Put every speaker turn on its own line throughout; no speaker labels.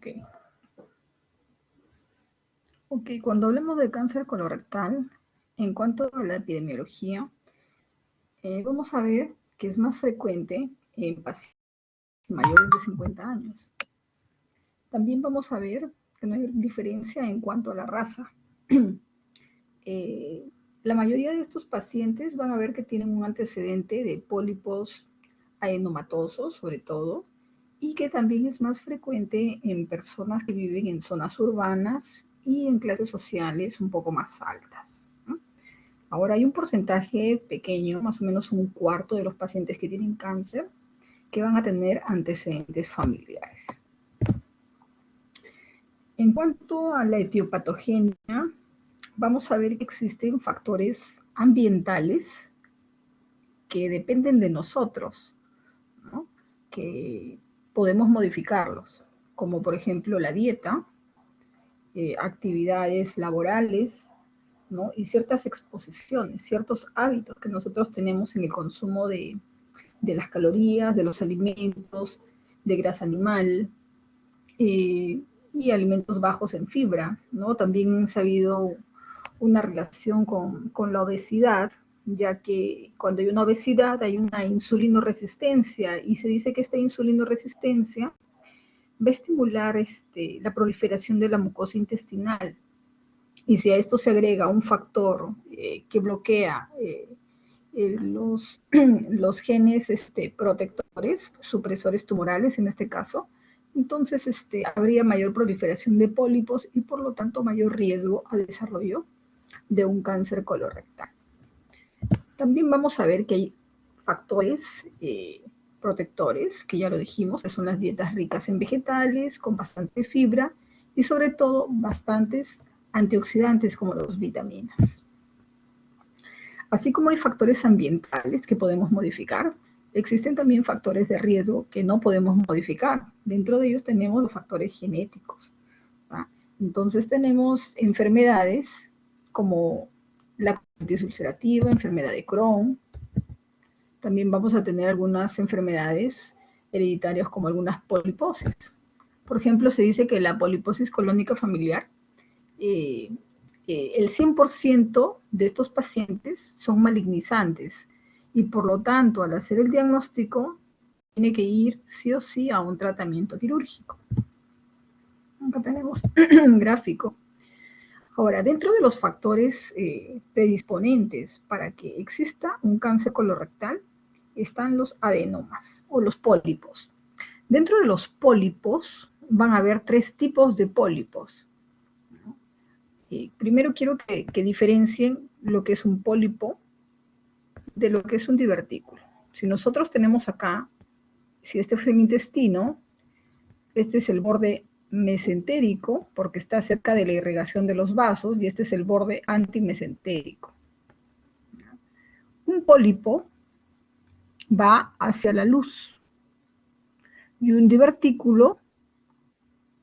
Ok. Ok, cuando hablemos de cáncer colorectal, en cuanto a la epidemiología, vamos a ver que es más frecuente en pacientes mayores de 50 años. También vamos a ver que no hay diferencia en cuanto a la raza. La mayoría de estos pacientes van a ver que tienen un antecedente de pólipos adenomatosos, sobre todo, y que también es más frecuente en personas que viven en zonas urbanas y en clases sociales un poco más altas, ¿no? Ahora hay un porcentaje pequeño, más o menos un cuarto de los pacientes que tienen cáncer, que van a tener antecedentes familiares. En cuanto a la etiopatogenia, vamos a ver que existen factores ambientales que dependen de nosotros, ¿no? Que podemos modificarlos, como por ejemplo la dieta, actividades laborales, ¿no? Y ciertas exposiciones, ciertos hábitos que nosotros tenemos en el consumo de las calorías, de los alimentos, de grasa animal, y alimentos bajos en fibra, ¿no? También se ha habido una relación con la obesidad, ya que cuando hay una obesidad hay una insulinoresistencia y se dice que esta insulinoresistencia va a estimular la proliferación de la mucosa intestinal. Y si a esto se agrega un factor que bloquea los genes protectores, supresores tumorales en este caso, entonces habría mayor proliferación de pólipos y por lo tanto mayor riesgo al desarrollo de un cáncer colorectal. También vamos a ver que hay factores protectores, que ya lo dijimos, que son las dietas ricas en vegetales, con bastante fibra y sobre todo bastantes antioxidantes como las vitaminas. Así como hay factores ambientales que podemos modificar, existen también factores de riesgo que no podemos modificar. Dentro de ellos tenemos los factores genéticos, ¿va? Entonces tenemos enfermedades como la colitis ulcerativa, enfermedad de Crohn. También vamos a tener algunas enfermedades hereditarias como algunas poliposis. Por ejemplo, se dice que la poliposis colónica familiar, el 100% de estos pacientes son malignizantes y por lo tanto al hacer el diagnóstico tiene que ir sí o sí a un tratamiento quirúrgico. Acá tenemos un gráfico. Ahora, dentro de los factores predisponentes para que exista un cáncer colorectal están los adenomas o los pólipos. Dentro de los pólipos van a haber 3 tipos de pólipos. Primero quiero que diferencien lo que es un pólipo de lo que es un divertículo. Si nosotros tenemos acá, si este fue mi intestino, este es el borde mesentérico, porque está cerca de la irrigación de los vasos, y este es el borde antimesentérico. Un pólipo va hacia la luz, y un divertículo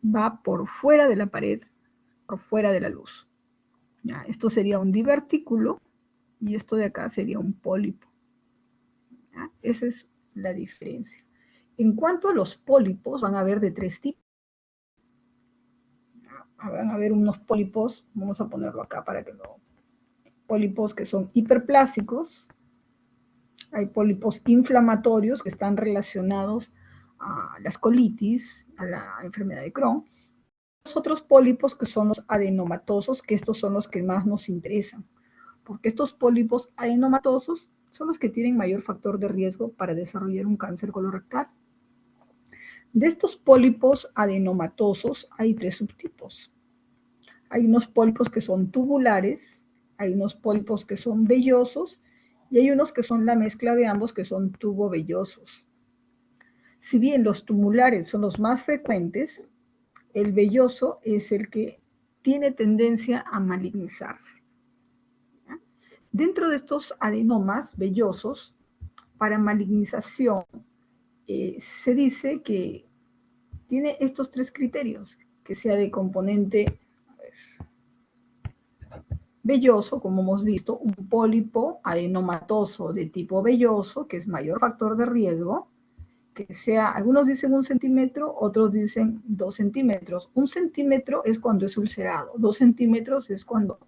va por fuera de la pared, por fuera de la luz. ¿Ya? Esto sería un divertículo, y esto de acá sería un pólipo. ¿Ya? Esa es la diferencia. En cuanto a los pólipos, van a haber de 3 tipos. Van a haber unos pólipos, vamos a ponerlo acá para que lo... Pólipos que son hiperplásicos, hay pólipos inflamatorios que están relacionados a las colitis, a la enfermedad de Crohn. Los otros pólipos que son los adenomatosos, que estos son los que más nos interesan, porque estos pólipos adenomatosos son los que tienen mayor factor de riesgo para desarrollar un cáncer colorectal. De estos pólipos adenomatosos hay 3 subtipos. Hay unos pólipos que son tubulares, hay unos pólipos que son vellosos y hay unos que son la mezcla de ambos que son tubovellosos. Si bien los tumulares son los más frecuentes, el velloso es el que tiene tendencia a malignizarse. ¿Ya? Dentro de estos adenomas vellosos, para malignización, se dice que tiene estos 3 criterios, que sea de componente velloso, como hemos visto, un pólipo adenomatoso de tipo velloso, que es mayor factor de riesgo, que sea, algunos dicen 1 centímetro, otros dicen 2 centímetros. 1 centímetro es cuando es ulcerado, 2 centímetros es cuando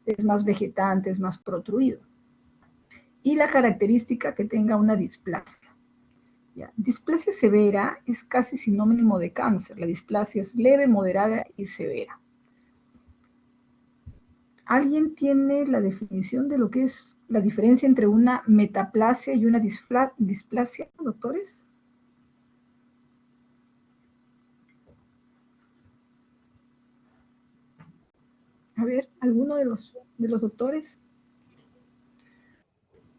es más vegetante, es más protruido. Y la característica que tenga una displasia. ¿Ya? Displasia severa es casi sinónimo de cáncer. La displasia es leve, moderada y severa. ¿Alguien tiene la definición de lo que es la diferencia entre una metaplasia y una displasia, doctores? A ver, ¿alguno de los doctores?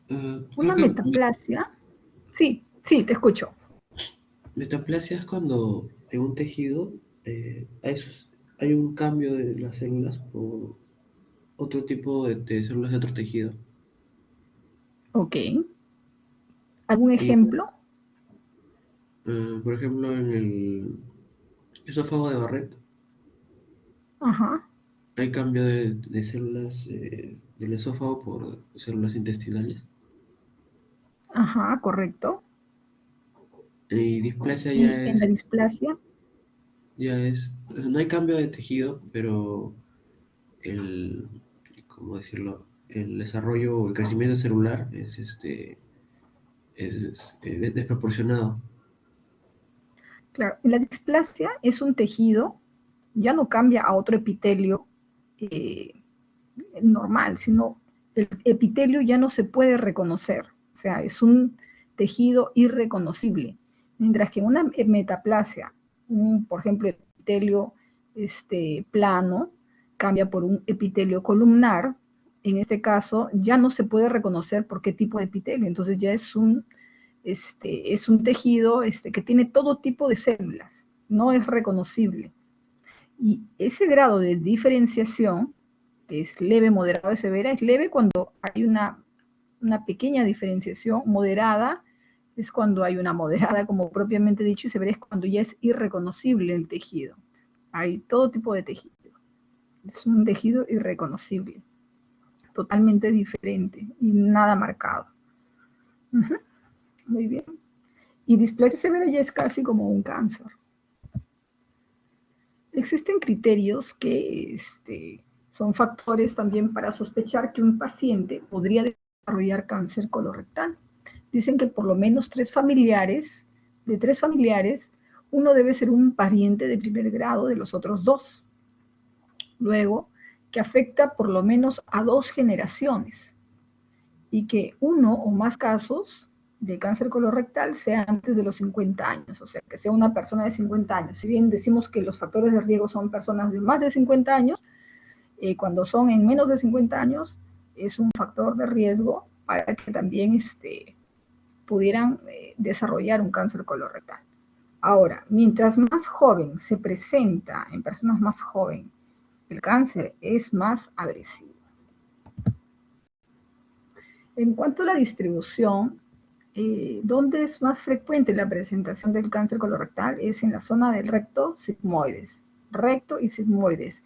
Creo
Una
que
metaplasia. Sí, sí, te escucho.
metaplasia es cuando en un tejido hay un cambio de las células por otro tipo de células de otro tejido.
Ok. ¿Algún
Y,
ejemplo?
por ejemplo, en el esófago de Barrett
Ajá,
hay cambio de células del esófago por células intestinales.
ajá, correcto.
Y displasia
Y en la displasia,
no hay cambio de tejido, pero el, ¿cómo decirlo? El desarrollo o el crecimiento celular es desproporcionado.
claro, la displasia es un tejido, ya no cambia a otro epitelio eh, normal, sino el epitelio ya no se puede reconocer, o sea, es un tejido irreconocible, mientras que una metaplasia, por ejemplo, epitelio plano, cambia por un epitelio columnar, en este caso ya no se puede reconocer por qué tipo de epitelio, entonces ya es un tejido que tiene todo tipo de células, no es reconocible. Y ese grado de diferenciación, que es leve, moderado y severa, es leve cuando hay una pequeña diferenciación, moderada es cuando hay una moderada, como propiamente dicho, y severa es cuando ya es irreconocible el tejido. Hay todo tipo de tejido. Es un tejido irreconocible, totalmente diferente y nada marcado. Uh-huh, muy bien. Y displasia severa ya es casi como un cáncer. Existen criterios que son factores también para sospechar que un paciente podría desarrollar cáncer colorectal. Dicen que por lo menos de tres familiares, uno debe ser un pariente de primer grado de los otros dos. Luego, que afecta por lo menos a 2 generaciones y que uno o más casos de cáncer colorectal sea antes de los 50 años, o sea, que sea una persona de 50 años. Si bien decimos que los factores de riesgo son personas de más de 50 años, cuando son en menos de 50 años, es un factor de riesgo para que también pudieran desarrollar un cáncer colorectal. Ahora, mientras más joven se presenta en personas más jóvenes, el cáncer es más agresivo. En cuanto a la distribución, ¿dónde es más frecuente la presentación del cáncer colorectal? Es en la zona del recto y sigmoides.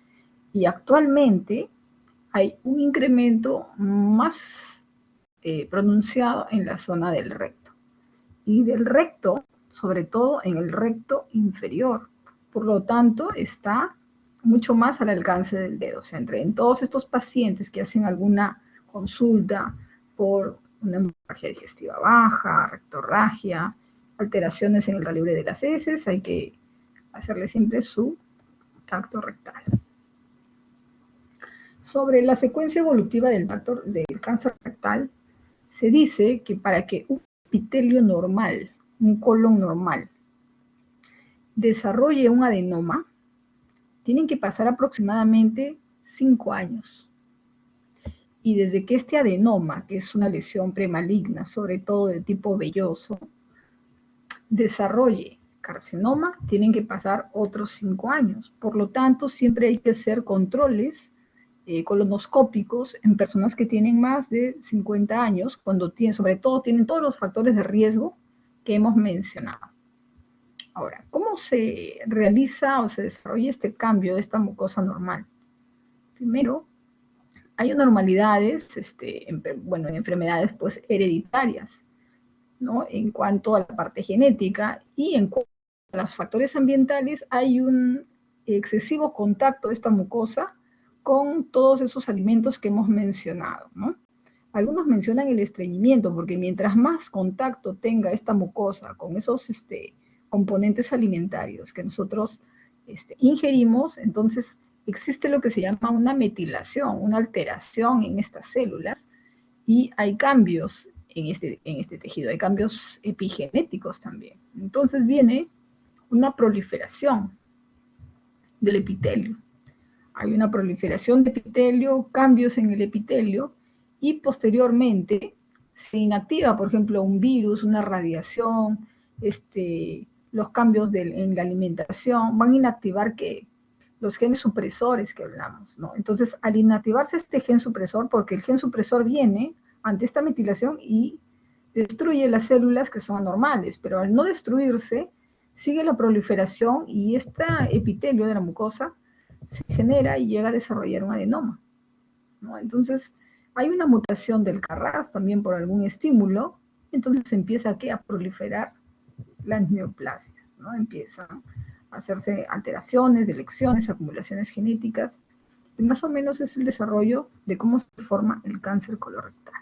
Y actualmente hay un incremento más pronunciado en la zona del recto. Y del recto, sobre todo en el recto inferior. Por lo tanto, está mucho más al alcance del dedo. O sea, en todos estos pacientes que hacen alguna consulta por una hemorragia digestiva baja, rectorragia, alteraciones en el calibre de las heces, hay que hacerle siempre su tacto rectal. Sobre la secuencia evolutiva del cáncer rectal, se dice que para que un epitelio normal, un colon normal, desarrolle un adenoma, tienen que pasar aproximadamente 5 años. Y desde que este adenoma, que es una lesión premaligna, sobre todo de tipo velloso, desarrolle carcinoma, tienen que pasar otros 5 años. Por lo tanto, siempre hay que hacer controles colonoscópicos en personas que tienen más de 50 años, cuando sobre todo tienen todos los factores de riesgo que hemos mencionado. Ahora, ¿cómo se realiza o se desarrolla este cambio de esta mucosa normal? Primero, hay anormalidades, en enfermedades pues hereditarias. ¿no? En cuanto a la parte genética y en cuanto a los factores ambientales, hay un excesivo contacto de esta mucosa con todos esos alimentos que hemos mencionado, ¿no? Algunos mencionan el estreñimiento, porque mientras más contacto tenga esta mucosa con esos componentes alimentarios que nosotros ingerimos, entonces existe lo que se llama una metilación, una alteración en estas células, y hay cambios en este tejido, hay cambios epigenéticos también. Entonces viene una proliferación del epitelio. Hay una proliferación de epitelio, cambios en el epitelio, y posteriormente se inactiva, por ejemplo, un virus, una radiación, los cambios en la alimentación, van a inactivar que los genes supresores que hablamos, ¿no? Entonces, al inactivarse este gen supresor, porque el gen supresor viene ante esta metilación y destruye las células que son anormales, pero al no destruirse, sigue la proliferación y este epitelio de la mucosa se genera y llega a desarrollar un adenoma, ¿no? Entonces, hay una mutación del Carras también por algún estímulo, entonces empieza a proliferar las neoplasias, ¿no? Empiezan a hacerse alteraciones, delecciones, acumulaciones genéticas, y más o menos es el desarrollo de cómo se forma el cáncer colorectal.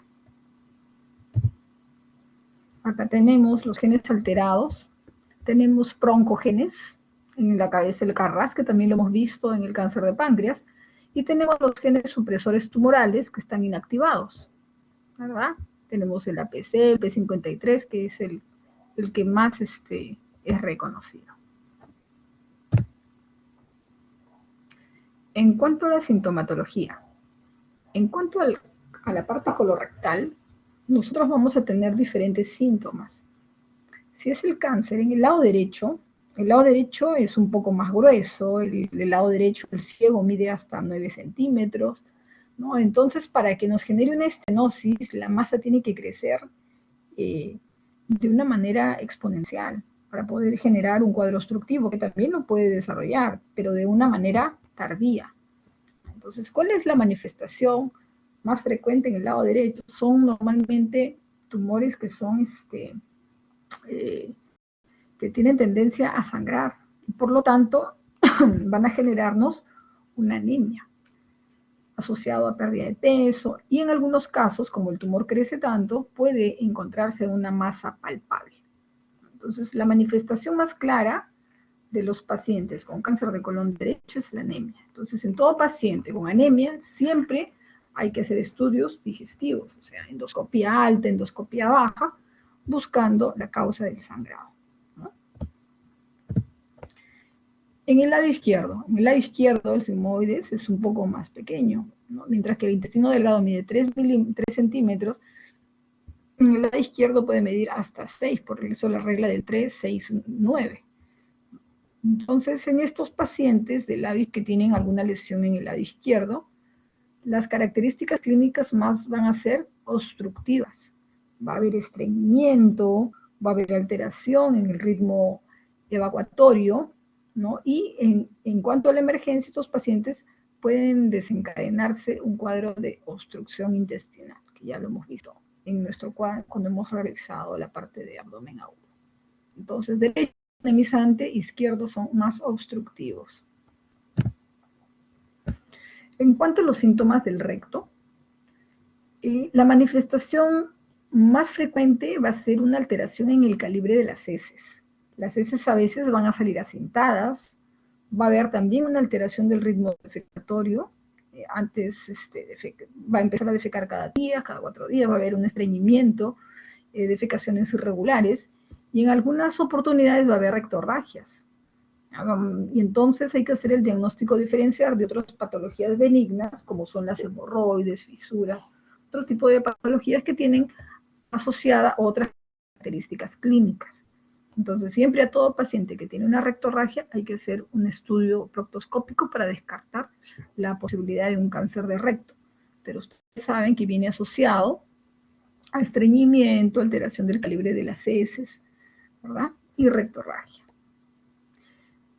Acá tenemos los genes alterados, tenemos broncogenes en la cabeza del Carras, que también lo hemos visto en el cáncer de páncreas, y tenemos los genes supresores tumorales que están inactivados, ¿verdad? Tenemos el APC, el P53, que es el que más es reconocido. En cuanto a la sintomatología, en cuanto a la parte colorectal, nosotros vamos a tener diferentes síntomas. Si es el cáncer en el lado derecho es un poco más grueso, el lado derecho, el ciego, mide hasta 9 centímetros, ¿no? Entonces, para que nos genere una estenosis, la masa tiene que crecer de una manera exponencial para poder generar un cuadro obstructivo, que también lo puede desarrollar, pero de una manera tardía. Entonces, ¿cuál es la manifestación más frecuente en el lado derecho? Son normalmente tumores que son que tienen tendencia a sangrar, y por lo tanto van a generarnos una anemia asociado a pérdida de peso, y en algunos casos, como el tumor crece tanto, puede encontrarse una masa palpable. Entonces, la manifestación más clara de los pacientes con cáncer de colon derecho es la anemia. Entonces, en todo paciente con anemia, siempre hay que hacer estudios digestivos, o sea, endoscopia alta, endoscopia baja, buscando la causa del sangrado, ¿no? En el lado izquierdo el sigmoides es un poco más pequeño, ¿no? Mientras que el intestino delgado mide 3 centímetros, en el lado izquierdo puede medir hasta 6, por eso la regla del 3, 6, 9. Entonces, en estos pacientes de labios que tienen alguna lesión en el lado izquierdo, las características clínicas más van a ser obstructivas. Va a haber estreñimiento, va a haber alteración en el ritmo evacuatorio, ¿no? Y en cuanto a la emergencia, estos pacientes pueden desencadenarse un cuadro de obstrucción intestinal, que ya lo hemos visto en nuestro cuadro cuando hemos realizado la parte de abdomen agudo. Entonces, derecho anemizante, izquierdo son más obstructivos. En cuanto a los síntomas del recto, la manifestación más frecuente va a ser una alteración en el calibre de las heces. Las heces a veces van a salir asentadas, va a haber también una alteración del ritmo defecatorio, antes va a empezar a defecar cada día, cada 4 días, va a haber un estreñimiento, defecaciones irregulares, y en algunas oportunidades va a haber rectorragias. Y entonces hay que hacer el diagnóstico diferencial de otras patologías benignas, como son las hemorroides, fisuras, otro tipo de patologías que tienen asociada otras características clínicas. Entonces, siempre a todo paciente que tiene una rectorragia hay que hacer un estudio proctoscópico para descartar la posibilidad de un cáncer de recto. Pero ustedes saben que viene asociado a estreñimiento, alteración del calibre de las heces, ¿verdad? Y rectorragia.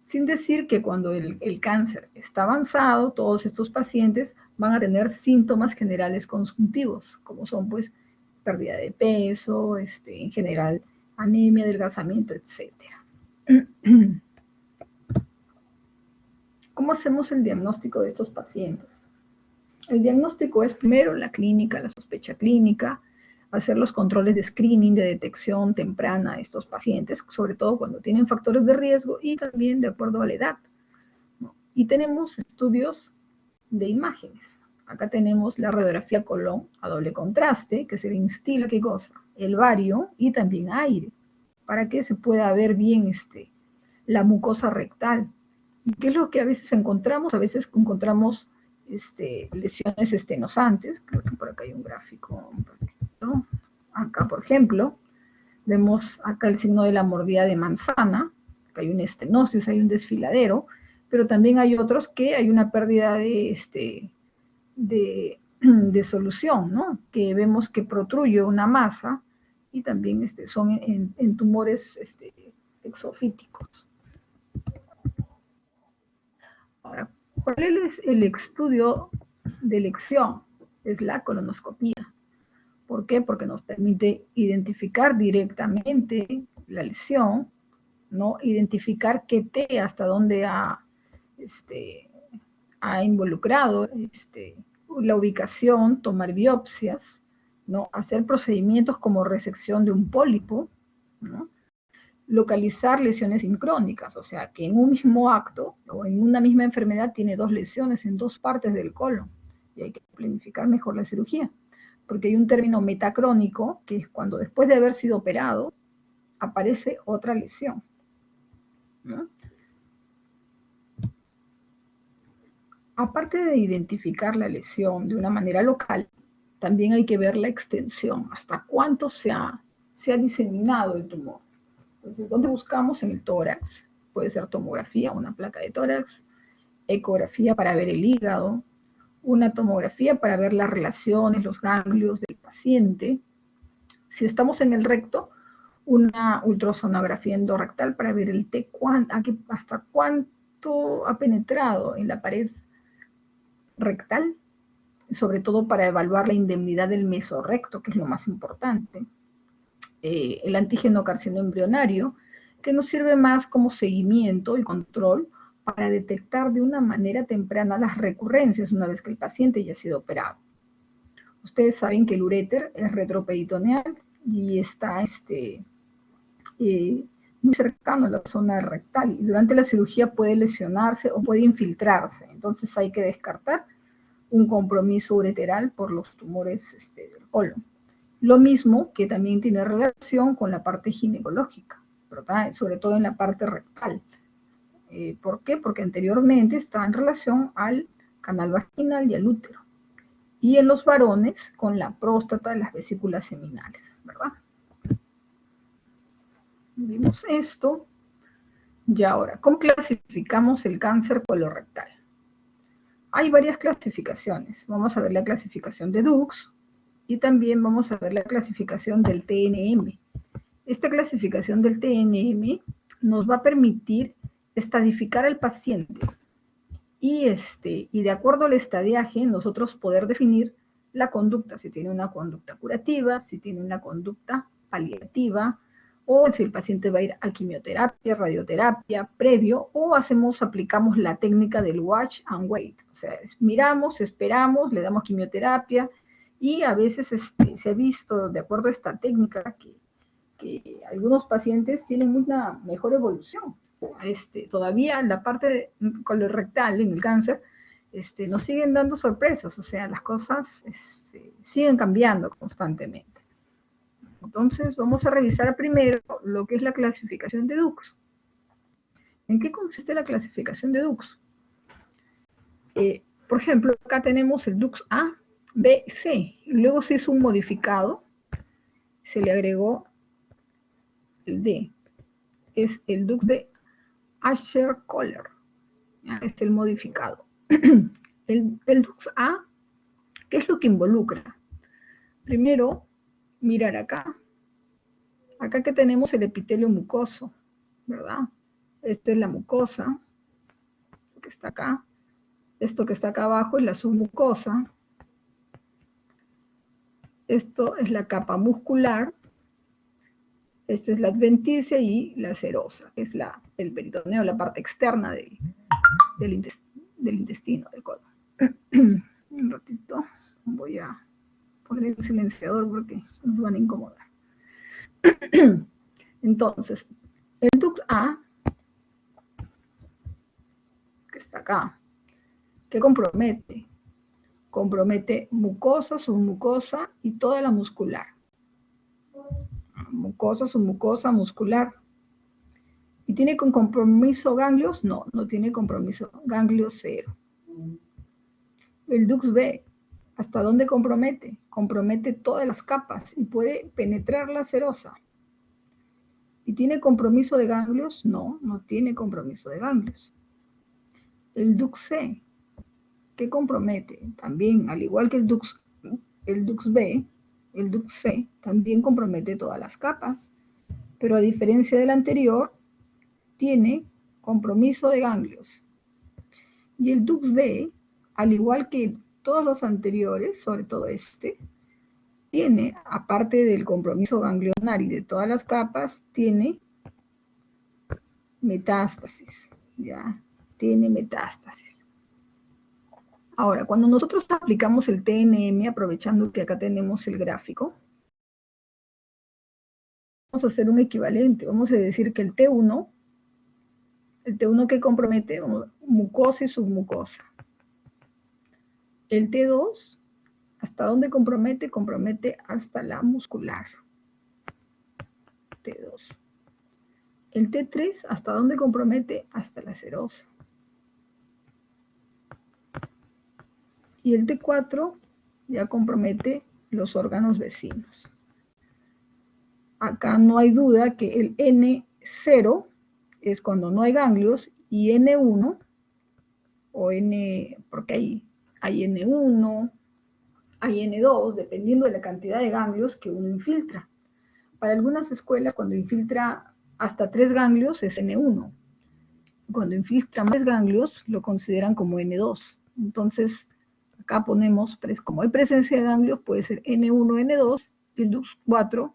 Sin decir que cuando el cáncer está avanzado, todos estos pacientes van a tener síntomas generales conjuntivos, como son pues pérdida de peso, en general anemia, adelgazamiento, etc. ¿Cómo hacemos el diagnóstico de estos pacientes? El diagnóstico es primero la clínica, la sospecha clínica, hacer los controles de screening, de detección temprana de estos pacientes, sobre todo cuando tienen factores de riesgo y también de acuerdo a la edad, ¿no? Y tenemos estudios de imágenes. Acá tenemos la radiografía colon a doble contraste, que se le instila, ¿qué cosa? El bario y también aire, para que se pueda ver bien la mucosa rectal. ¿Y qué es lo que a veces encontramos? A veces encontramos lesiones estenosantes. Creo que por acá hay un gráfico. ¿No? Acá, por ejemplo, vemos acá el signo de la mordida de manzana. Acá hay una estenosis, hay un desfiladero, pero también hay otros que hay una pérdida de solución, ¿no? Que vemos que protruye una masa y también son en tumores exofíticos. Ahora, ¿cuál es el estudio de elección? Es la colonoscopía. ¿Por qué? Porque nos permite identificar directamente la lesión, ¿no? Identificar qué T, hasta dónde ha involucrado la ubicación, tomar biopsias, ¿no? Hacer procedimientos como resección de un pólipo, ¿no? Localizar lesiones sincrónicas, o sea, que en un mismo acto o en una misma enfermedad tiene dos lesiones en dos partes del colon y hay que planificar mejor la cirugía, porque hay un término metacrónico, que es cuando después de haber sido operado aparece otra lesión, ¿no? Aparte de identificar la lesión de una manera local, también hay que ver la extensión, hasta cuánto se ha diseminado el tumor. Entonces, ¿dónde buscamos? En el tórax. Puede ser tomografía, una placa de tórax, ecografía para ver el hígado, una tomografía para ver las relaciones, los ganglios del paciente. Si estamos en el recto, una ultrasonografía endorrectal para ver el T, hasta cuánto ha penetrado en la pared rectal, sobre todo para evaluar la indemnidad del mesorrecto, que es lo más importante. El antígeno carcinoembrionario, que nos sirve más como seguimiento y control para detectar de una manera temprana las recurrencias una vez que el paciente ya ha sido operado. Ustedes saben que el uréter es retroperitoneal y está muy cercano a la zona rectal y durante la cirugía puede lesionarse o puede infiltrarse. Entonces hay que descartar un compromiso ureteral por los tumores del colon. Lo mismo que también tiene relación con la parte ginecológica, ¿verdad? Sobre todo en la parte rectal. ¿Por qué? Porque anteriormente estaba en relación al canal vaginal y al útero. Y en los varones con la próstata y las vesículas seminales, ¿verdad? Vimos esto. Y ahora, ¿cómo clasificamos el cáncer colorectal? Hay varias clasificaciones. Vamos a ver la clasificación de Dux y también vamos a ver la clasificación del TNM. Esta clasificación del TNM nos va a permitir estadificar al paciente y de acuerdo al estadiaje nosotros poder definir la conducta, si tiene una conducta curativa, si tiene una conducta paliativa, o si el paciente va a ir a quimioterapia, radioterapia, previo, o aplicamos la técnica del watch and wait, o sea, miramos, esperamos, le damos quimioterapia, y a veces se ha visto, de acuerdo a esta técnica, que algunos pacientes tienen una mejor evolución. Todavía en la parte colorectal, en el cáncer, nos siguen dando sorpresas, o sea, las cosas siguen cambiando constantemente. Entonces, vamos a revisar primero lo que es la clasificación de Dux. ¿En qué consiste la clasificación de Dux? Por ejemplo, acá tenemos el Dux A, B, C. Luego se hizo un modificado, se le agregó el D. Es el Dux de Asher-Kohler. Es el modificado. El Dux A, ¿qué es lo que involucra? Primero, mirar acá. Acá que tenemos el epitelio mucoso, ¿verdad? Esta es la mucosa, que está acá. Esto que está acá abajo es la submucosa. Esto es la capa muscular, esta es la adventicia y la serosa, que es el peritoneo, la parte externa del intestino, del colon. Un ratito, voy a poner el silenciador porque nos van a incomodar. Entonces, el Dux A, que está acá, ¿qué compromete? Compromete mucosa, submucosa y toda la muscular. Mucosa, submucosa, muscular. ¿Y tiene con compromiso ganglios? No, no tiene compromiso. Ganglios cero. El Dux B, ¿hasta dónde compromete? Compromete todas las capas y puede penetrar la serosa. ¿Y tiene compromiso de ganglios? No, no tiene compromiso de ganglios. El Dux C, ¿qué compromete? También, al igual que el Dux B, el Dux C también compromete todas las capas, pero a diferencia del anterior, tiene compromiso de ganglios. Y el Dux D, al igual que todos los anteriores, sobre todo este, tiene, aparte del compromiso ganglionar y de todas las capas, tiene metástasis, ¿ya? Tiene metástasis. Ahora, cuando nosotros aplicamos el TNM, aprovechando que acá tenemos el gráfico, vamos a hacer un equivalente. Vamos a decir que el T1 que compromete mucosa y submucosa. El T2, ¿hasta dónde compromete? Compromete hasta la muscular. T2. El T3, ¿hasta dónde compromete? Hasta la serosa. Y el T4 ya compromete los órganos vecinos. Acá no hay duda que el N0 es cuando no hay ganglios y N1 o N, porque hay N1, hay N2, dependiendo de la cantidad de ganglios que uno infiltra. Para algunas escuelas, cuando infiltra hasta 3 ganglios es N1. Cuando infiltra más ganglios, lo consideran como N2. Entonces, acá ponemos, como hay presencia de ganglios, puede ser N1, N2, y el Dux 4,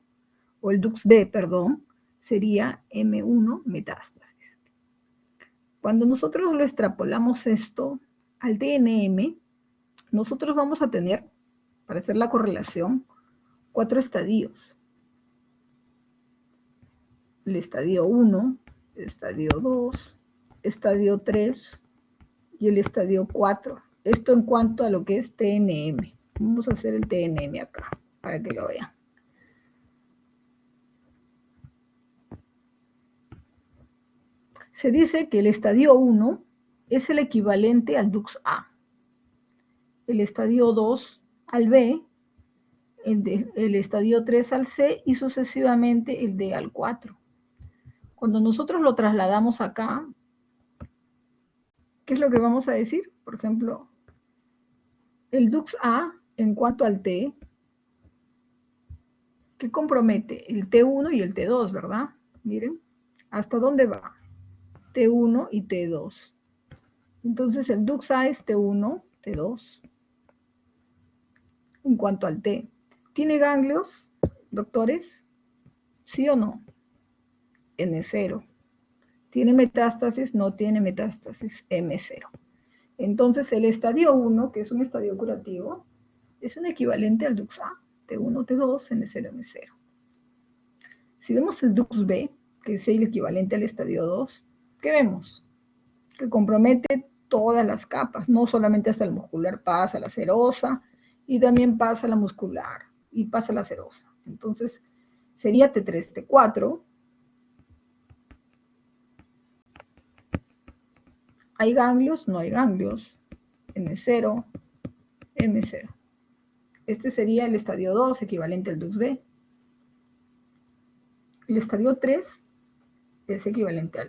o el Dux D, perdón, sería M1 metástasis. Cuando nosotros lo extrapolamos esto al TNM, nosotros vamos a tener, para hacer la correlación, 4 estadios. El estadio 1, el estadio 2, estadio 3 y el estadio 4. Esto en cuanto a lo que es TNM. Vamos a hacer el TNM acá, para que lo vean. Se dice que el estadio 1 es el equivalente al Dux A, el estadio 2 al B, el estadio 3 al C y sucesivamente el D al 4. Cuando nosotros lo trasladamos acá, ¿qué es lo que vamos a decir? Por ejemplo, el Dux A en cuanto al T, ¿qué compromete? El T1 y el T2, ¿verdad? Miren, ¿hasta dónde va? T1 y T2. Entonces el Dux A es T1, T2. En cuanto al T, ¿tiene ganglios, doctores? ¿Sí o no? N0. ¿Tiene metástasis? No tiene metástasis, M0. Entonces el estadio 1, que es un estadio curativo, es un equivalente al Dux A, T1, T2, N0, M0. Si vemos el Dux B, que es el equivalente al estadio 2, ¿qué vemos? Que compromete todas las capas, no solamente hasta el muscular, pasa la serosa y también pasa la muscular y pasa la serosa. Entonces sería T3, T4. ¿Hay ganglios? No hay ganglios. N0, M0. Este sería el estadio 2, equivalente al Dux B. El estadio 3 es equivalente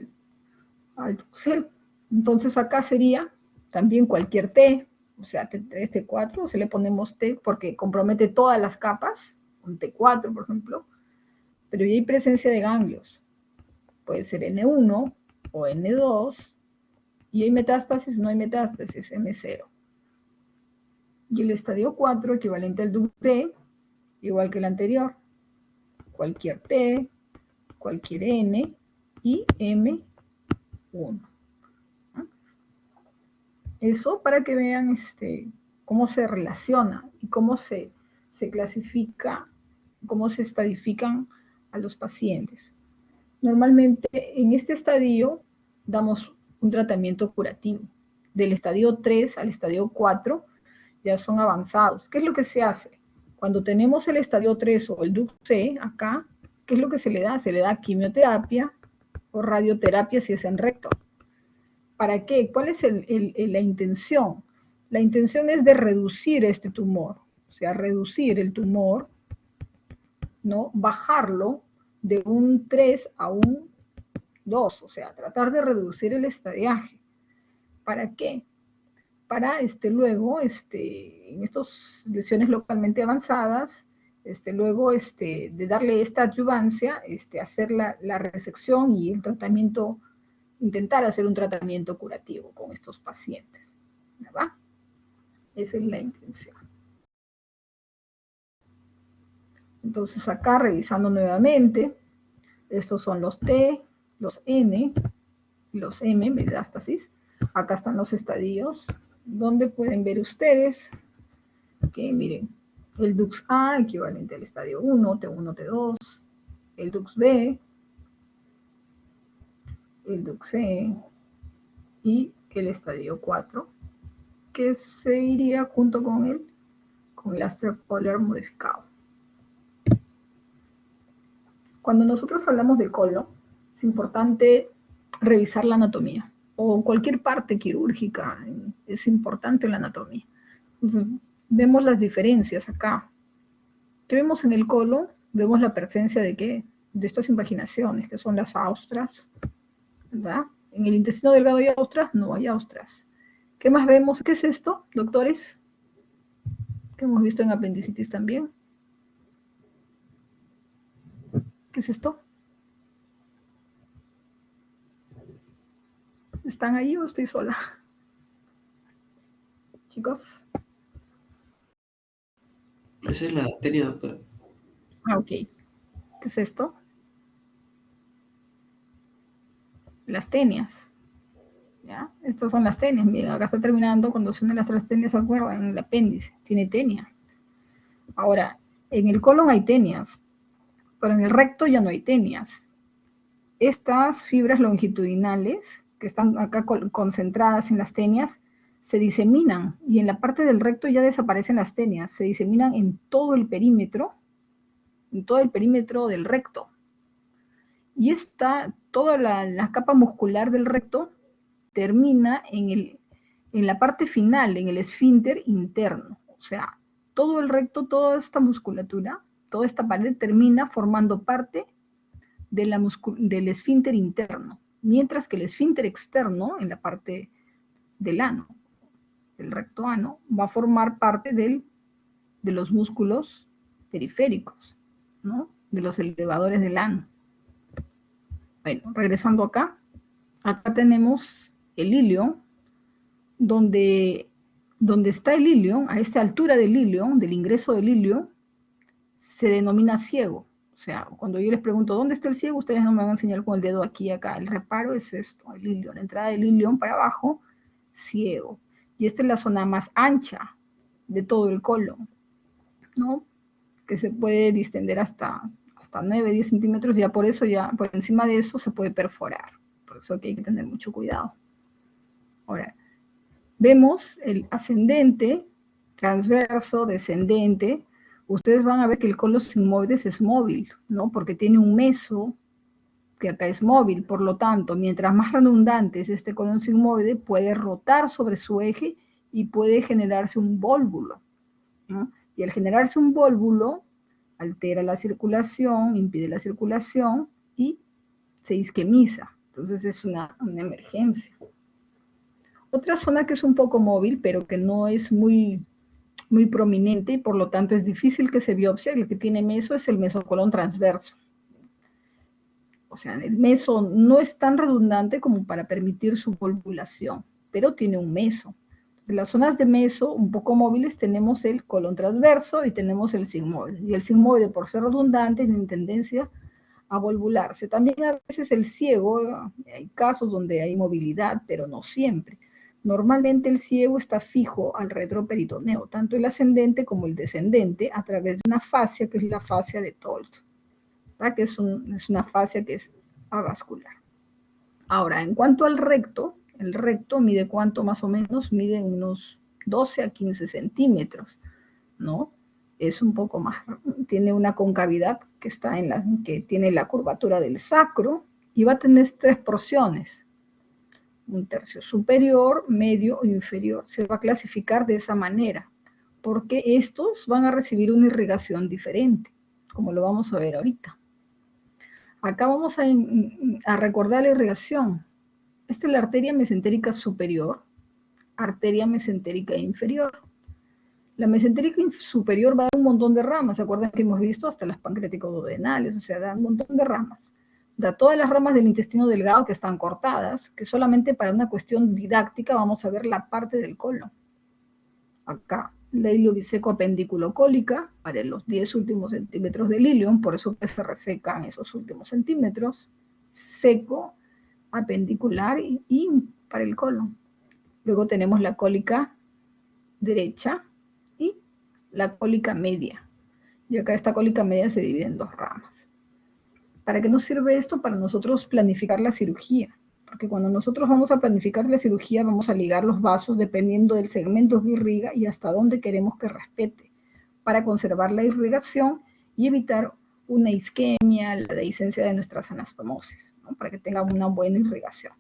al Dux C. Entonces acá sería también cualquier T, o sea, T3, T4, se le ponemos T porque compromete todas las capas, un T4 por ejemplo, pero ya hay presencia de ganglios. Puede ser N1 o N2, y hay metástasis, no hay metástasis, M0. Y el estadio 4, equivalente al Dux D, igual que el anterior. Cualquier T, cualquier N y M1. Eso para que vean cómo se relaciona y cómo se clasifica, cómo se estadifican a los pacientes. Normalmente en este estadio damos un tratamiento curativo. Del estadio 3 al estadio 4 ya son avanzados. ¿Qué es lo que se hace? Cuando tenemos el estadio 3 o el DUC acá, ¿qué es lo que se le da? Se le da quimioterapia o radioterapia si es en recto. ¿Para qué? ¿Cuál es la intención? La intención es de reducir este tumor, o sea, reducir el tumor, ¿no? Bajarlo de un 3 a un 2, o sea, tratar de reducir el estadiaje. ¿Para qué? Para luego, en estas lesiones localmente avanzadas, luego de darle esta adyuvancia, hacer la resección y el tratamiento, intentar hacer un tratamiento curativo con estos pacientes, ¿verdad? Esa es la intención. Entonces acá, revisando nuevamente, estos son los T, los N, los M, metástasis. Acá están los estadios, donde pueden ver ustedes que, miren, el DUX A, equivalente al estadio 1, T1, T2, el DUX B, el DUX C y el estadio 4, que se iría junto con el Aster Polar modificado. Cuando nosotros hablamos de colon, es importante revisar la anatomía, o cualquier parte quirúrgica, es importante la anatomía. Entonces, vemos las diferencias acá. ¿Qué vemos en el colon? Vemos la presencia de ¿qué? De estas invaginaciones, que son las austras, ¿verdad? En el intestino delgado hay austras, no hay austras. ¿Qué más vemos? ¿Qué es esto, doctores? Que hemos visto en apendicitis también. ¿Qué es esto? ¿Están ahí o estoy sola? Chicos.
Esa es la tenia, doctora.
Ah, ok. ¿Qué es esto? Las tenias. ¿Ya? Estas son las tenias. Miren, acá está terminando cuando se unen las tres tenias, ¿se acuerdan? En el apéndice. Tiene tenia. Ahora, en el colon hay tenias, pero en el recto ya no hay tenias. Estas fibras longitudinales, que están acá concentradas en las tenias, se diseminan, y en la parte del recto ya desaparecen las tenias, se diseminan en todo el perímetro del recto. Y toda la capa muscular del recto termina en la parte final, en el esfínter interno. O sea, todo el recto, toda esta musculatura, toda esta pared termina formando parte del esfínter interno, mientras que el esfínter externo, en la parte del ano, del recto ano, va a formar parte de los músculos periféricos, ¿no? De los elevadores del ano. Bueno, regresando acá tenemos el ilion, donde está el ilion, a esta altura del ilion, del ingreso del ilion, se denomina ciego. O sea, cuando yo les pregunto, ¿dónde está el ciego? Ustedes no me van a enseñar con el dedo aquí y acá. El reparo es esto, el ilion, la entrada del ilion para abajo, ciego. Y esta es la zona más ancha de todo el colon, ¿no? Que se puede distender hasta 9, 10 centímetros, ya por eso, ya por encima de eso se puede perforar. Por eso que hay que tener mucho cuidado. Ahora, vemos el ascendente, transverso, descendente. Ustedes van a ver que el colon sigmoides es móvil, ¿no? Porque tiene un meso que acá es móvil. Por lo tanto, mientras más redundante es este colon sigmoide, puede rotar sobre su eje y puede generarse un vólvulo, ¿no? Y al generarse un vólvulo, altera la circulación, impide la circulación y se isquemiza. Entonces es una emergencia. Otra zona que es un poco móvil, pero que no es muy prominente y por lo tanto es difícil que se biopsie, el que tiene meso es el mesocolon transverso. O sea, el meso no es tan redundante como para permitir su volvulación, pero tiene un meso. De las zonas de meso, un poco móviles, tenemos el colon transverso y tenemos el sigmoide. Y el sigmoide, por ser redundante, tiene tendencia a volvularse. También a veces el ciego, hay casos donde hay movilidad, pero no siempre. Normalmente el ciego está fijo al retroperitoneo, tanto el ascendente como el descendente, a través de una fascia que es la fascia de Tolt, que es una fascia que es avascular. Ahora, en cuanto al recto, el recto mide cuánto más o menos, mide unos 12 a 15 centímetros, ¿no? Es un poco más, tiene una concavidad que está que tiene la curvatura del sacro y va a tener 3 porciones, un tercio superior, medio e inferior. Se va a clasificar de esa manera, porque estos van a recibir una irrigación diferente, como lo vamos a ver ahorita. Acá vamos a recordar la irrigación. Esta es la arteria mesentérica superior, arteria mesentérica inferior. La mesentérica superior va a dar un montón de ramas, ¿se acuerdan que hemos visto? Hasta las pancreaticoduodenales, o sea, da un montón de ramas. Da todas las ramas del intestino delgado que están cortadas, que solamente para una cuestión didáctica vamos a ver la parte del colon. Acá, la iliobiseco-apendiculocólica, para los 10 últimos centímetros del ilion, por eso que se resecan esos últimos centímetros, seco, apendicular y para el colon. Luego tenemos la cólica derecha y la cólica media. Y acá esta cólica media se divide en 2 ramas. ¿Para qué nos sirve esto? Para nosotros planificar la cirugía. Porque cuando nosotros vamos a planificar la cirugía, vamos a ligar los vasos dependiendo del segmento que irriga y hasta dónde queremos que respete, para conservar la irrigación y evitar una isquemia, la dehiscencia de nuestras anastomosis, ¿no? Para que tenga una buena irrigación.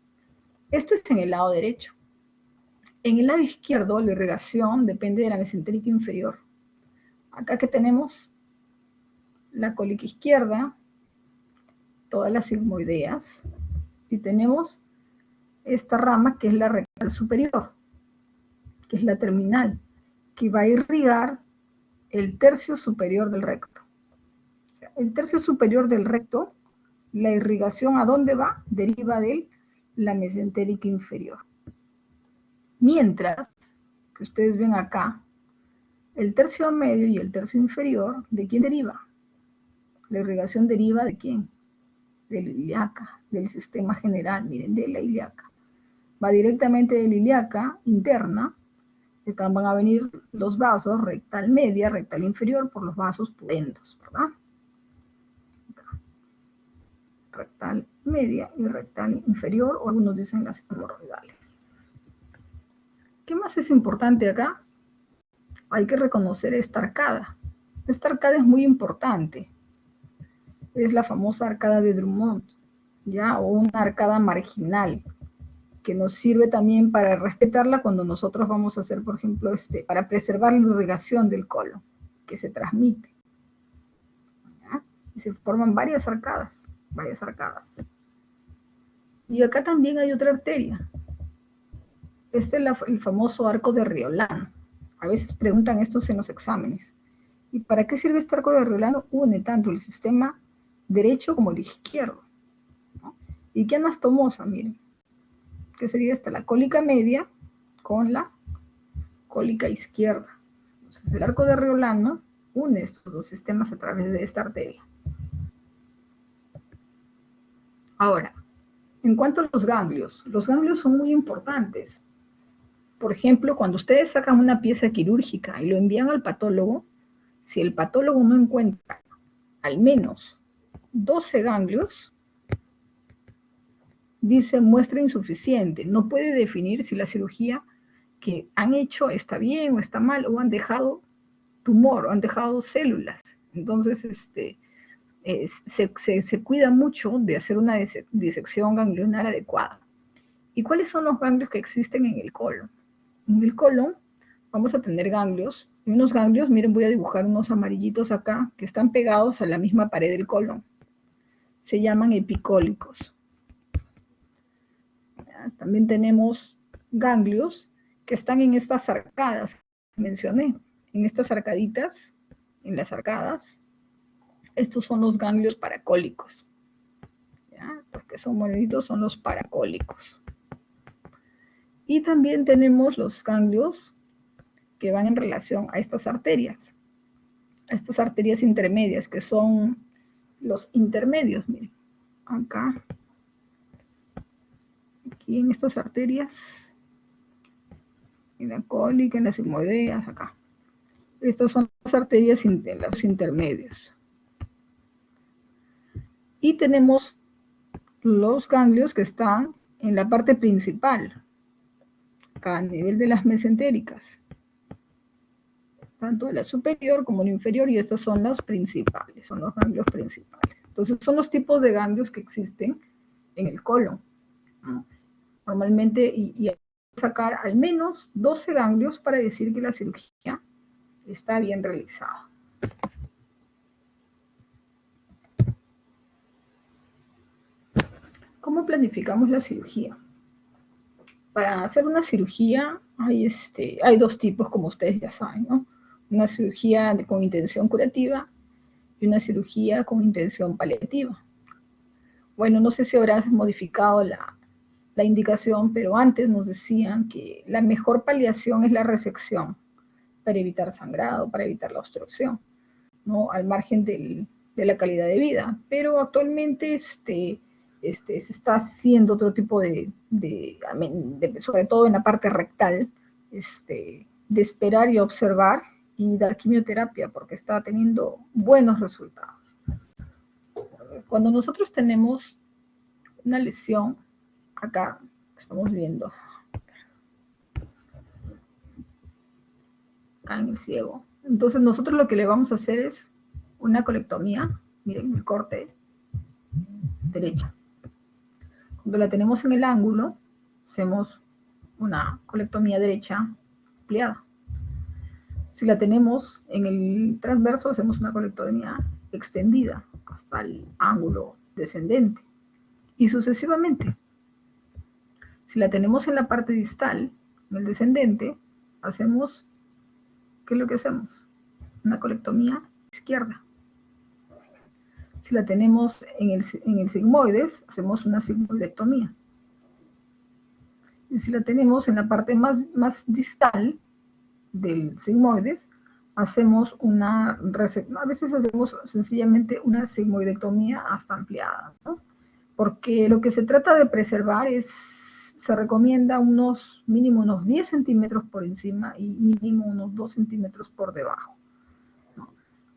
Esto es en el lado derecho. En el lado izquierdo, la irrigación depende de la mesentérica inferior. Acá que tenemos la cólica izquierda, todas las sigmoideas, y tenemos esta rama que es la rectal superior, que es la terminal, que va a irrigar el tercio superior del recto. O sea, el tercio superior del recto, la irrigación ¿a dónde va? Deriva de la mesentérica inferior. Mientras que ustedes ven acá, el tercio medio y el tercio inferior, ¿de quién deriva? La irrigación deriva ¿de quién? De la ilíaca, del sistema general, miren, de la ilíaca. Va directamente de la ilíaca interna, y acá van a venir los vasos rectal media, rectal inferior, por los vasos pudendos, ¿verdad? Rectal media y rectal inferior, o algunos dicen las hemorroidales. ¿Qué más es importante acá? Hay que reconocer esta arcada. Esta arcada es muy importante. Es la famosa arcada de Drummond, ¿ya? O una arcada marginal, que nos sirve también para respetarla cuando nosotros vamos a hacer, por ejemplo, para preservar la irrigación del colon, que se transmite. ¿Ya? Y se forman varias arcadas, varias arcadas. Y acá también hay otra arteria. Este es el famoso arco de Riolan. A veces preguntan estos en los exámenes. ¿Y para qué sirve este arco de Riolan? Une tanto el sistema derecho como el izquierdo, ¿no? ¿Y qué anastomosa? Miren, que sería esta, la cólica media con la cólica izquierda. Entonces el arco de Riolan, ¿no?, une estos dos sistemas a través de esta arteria. Ahora, en cuanto a los ganglios son muy importantes. Por ejemplo, cuando ustedes sacan una pieza quirúrgica y lo envían al patólogo, si el patólogo no encuentra al menos 12 ganglios, dice muestra insuficiente, no puede definir si la cirugía que han hecho está bien o está mal, o han dejado tumor, o han dejado células. Entonces, se cuida mucho de hacer una disección ganglionar adecuada. ¿Y cuáles son los ganglios que existen en el colon? En el colon vamos a tener ganglios, y unos ganglios, miren, voy a dibujar unos amarillitos acá, que están pegados a la misma pared del colon. Se llaman epicólicos. También tenemos ganglios que están en estas arcadas que mencioné, en estas arcaditas, en las arcadas. Estos son los ganglios paracólicos, ¿ya? Los que son bonitos son los paracólicos. Y también tenemos los ganglios que van en relación a estas arterias intermedias, que son los intermedios, miren, acá, aquí en estas arterias, en la cólica, en las sigmoideas, acá. Estas son las arterias los intermedios. Y tenemos los ganglios que están en la parte principal, acá a nivel de las mesentéricas, tanto la superior como la inferior, y estas son las principales, son los ganglios principales. Entonces son los tipos de ganglios que existen en el colon. Normalmente, y hay que sacar al menos 12 ganglios para decir que la cirugía está bien realizada. ¿Cómo planificamos la cirugía? Para hacer una cirugía hay dos tipos, como ustedes ya saben, ¿no? Una cirugía con intención curativa y una cirugía con intención paliativa. Bueno, no sé si habrás modificado la indicación, pero antes nos decían que la mejor paliación es la resección para evitar sangrado, para evitar la obstrucción, ¿no? Al margen de la calidad de vida. Pero actualmente se está haciendo otro tipo sobre todo en la parte rectal, de esperar y observar y dar quimioterapia, porque está teniendo buenos resultados. Cuando nosotros tenemos una lesión, acá estamos viendo, acá en el ciego, entonces nosotros lo que le vamos a hacer es una colectomía, miren el corte derecha. Cuando la tenemos en el ángulo, hacemos una colectomía derecha ampliada. Si la tenemos en el transverso, hacemos una colectomía extendida hasta el ángulo descendente. Y sucesivamente. Si la tenemos en la parte distal, en el descendente, hacemos, ¿qué es lo que hacemos? Una colectomía izquierda. Si la tenemos en el sigmoides, hacemos una sigmoidectomía. Y si la tenemos en la parte más distal del sigmoides, hacemos a veces hacemos sencillamente una sigmoidectomía hasta ampliada, ¿no? Porque lo que se trata de preservar se recomienda mínimo unos 10 centímetros por encima y mínimo unos 2 centímetros por debajo.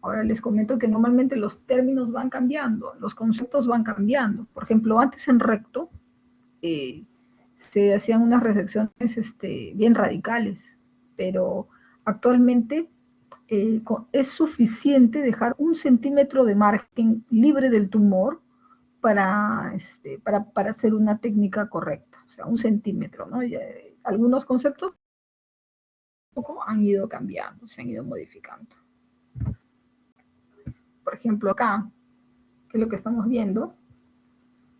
Ahora les comento que normalmente los términos van cambiando, los conceptos van cambiando. Por ejemplo, antes en recto se hacían unas resecciones bien radicales, pero actualmente es suficiente dejar 1 centímetro de margen libre del tumor para hacer una técnica correcta, o sea, 1 centímetro, ¿no? Algunos conceptos poco han ido cambiando, se han ido modificando. Por ejemplo, acá, ¿qué es lo que estamos viendo?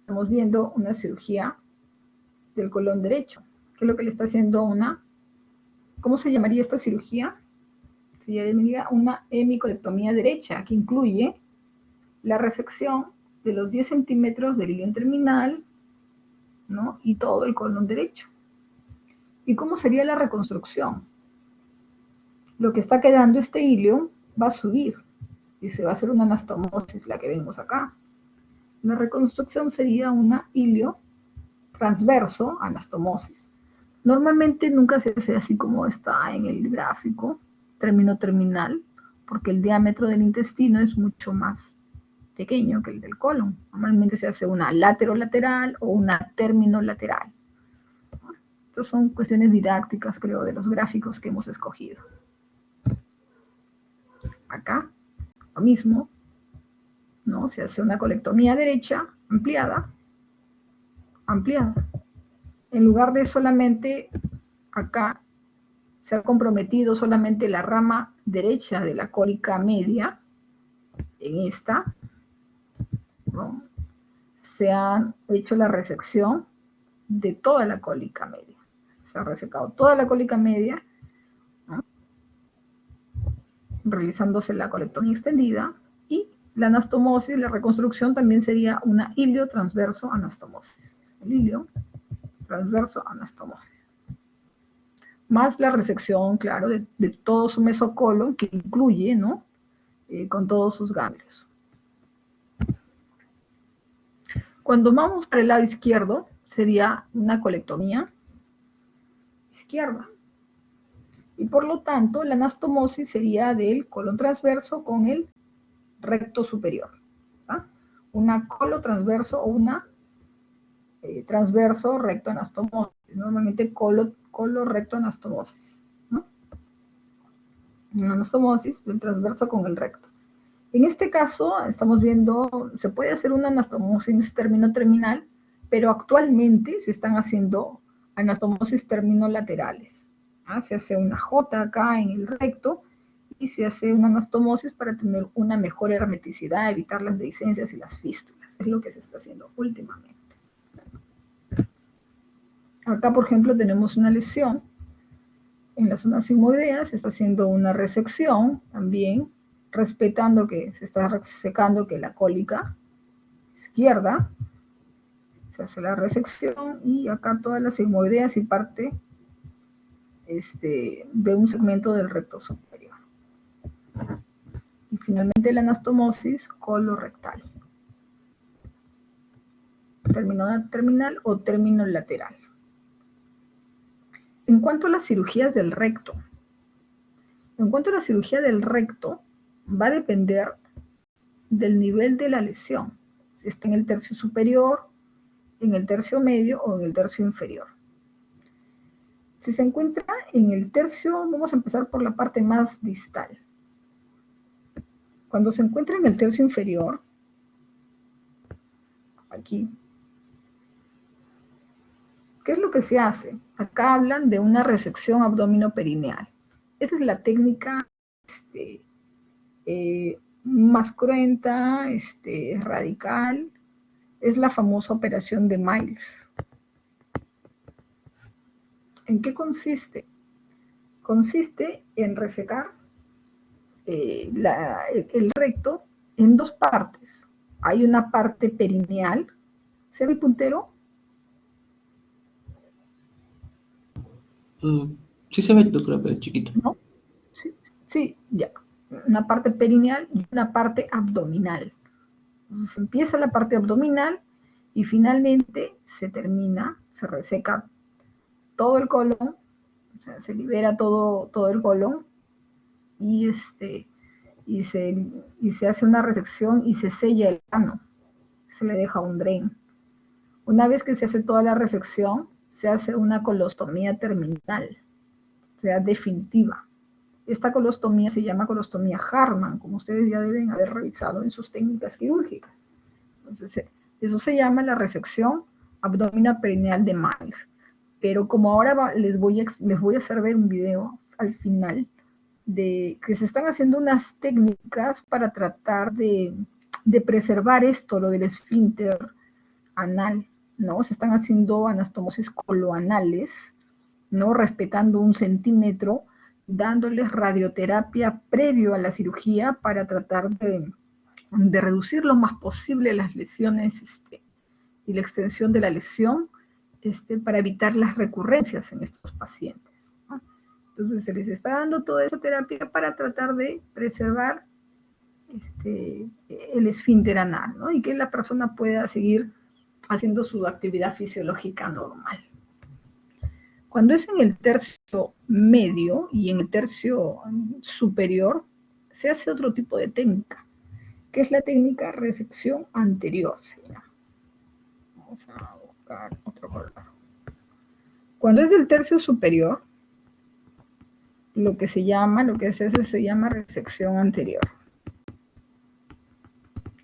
Estamos viendo una cirugía del colon derecho. ¿Qué es lo que le está haciendo ¿cómo se llamaría esta cirugía? Se llamaría una hemicolectomía derecha, que incluye la resección de los 10 centímetros del ilion terminal, ¿no? Y todo el colon derecho. ¿Y cómo sería la reconstrucción? Lo que está quedando este ilio va a subir y se va a hacer una anastomosis, la que vemos acá. La reconstrucción sería una ilio transverso anastomosis. Normalmente nunca se hace así como está en el gráfico, término terminal, porque el diámetro del intestino es mucho más pequeño que el del colon. Normalmente se hace una lateral o una terminolateral. Estas son cuestiones didácticas, creo, de los gráficos que hemos escogido. Acá, lo mismo, ¿no? Se hace una colectomía derecha ampliada. En lugar de solamente, acá se ha comprometido solamente la rama derecha de la cólica media, en esta, ¿no? Se ha hecho la resección de toda la cólica media. Se ha resecado toda la cólica media, ¿no? Realizándose la colectomía extendida, y la anastomosis, la reconstrucción también sería una ilio transverso anastomosis. El ilio transverso anastomosis. más la resección, claro, de todo su mesocolon, que incluye, ¿no? Con todos sus ganglios. Cuando vamos para el lado izquierdo, sería una colectomía izquierda. Y por lo tanto, la anastomosis sería del colon transverso con el recto superior. ¿Ah? Una colotransverso o una transverso recto anastomosis. Normalmente colo recto anastomosis. ¿No? Una anastomosis del transverso con el recto. En este caso, estamos viendo, se puede hacer una anastomosis terminal, pero actualmente se están haciendo anastomosis terminolaterales. ¿Ah? Se hace una J acá en el recto y se hace una anastomosis para tener una mejor hermeticidad, evitar las dehiscencias y las fístulas. Es lo que se está haciendo últimamente. Acá, por ejemplo, tenemos una lesión en la zona sigmoidea, se está haciendo una resección también, respetando que se está resecando que la cólica izquierda, se hace la resección y acá todas las sigmoideas y parte de un segmento del recto superior. Y finalmente la anastomosis colorectal. Terminal o término lateral. En cuanto a las cirugías del recto, va a depender del nivel de la lesión, si está en el tercio superior, en el tercio medio o en el tercio inferior. Si se encuentra en el tercio, vamos a empezar por la parte más distal. Cuando se encuentra en el tercio inferior, aquí, ¿qué es lo que se hace? Acá hablan de una resección abdominoperineal. Esa es la técnica más cruenta, radical, es la famosa operación de Miles. ¿En qué consiste? Consiste en resecar el recto en dos partes. Hay una parte perineal. ¿Se ve el puntero?
Sí se ve, doctora, pero es chiquito.
¿No? Sí, ya. Una parte perineal y una parte abdominal. Entonces empieza la parte abdominal y finalmente se termina, se reseca todo el colon, o sea, se libera todo el colon y, y se hace una resección y se sella el ano, se le deja un drain. Una vez que se hace toda la resección, se hace una colostomía terminal, o sea, definitiva. Esta colostomía se llama colostomía Hartmann, como ustedes ya deben haber revisado en sus técnicas quirúrgicas. Entonces, eso se llama la resección abdominoperineal de Miles. Pero como ahora les voy a hacer ver un video al final de que se están haciendo unas técnicas para tratar de preservar esto, lo del esfínter anal, ¿no? Se están haciendo anastomosis coloanales, ¿no? Respetando 1 centímetro, dándoles radioterapia previo a la cirugía para tratar de reducir lo más posible las lesiones y la extensión de la lesión para evitar las recurrencias en estos pacientes, ¿no? Entonces se les está dando toda esa terapia para tratar de preservar el esfínter anal, ¿no? Y que la persona pueda seguir haciendo su actividad fisiológica normal. Cuando es en el tercio medio y en el tercio superior, se hace otro tipo de técnica, que es la técnica resección anterior. Vamos a buscar otro color. Cuando es del tercio superior, lo que se hace se llama resección anterior.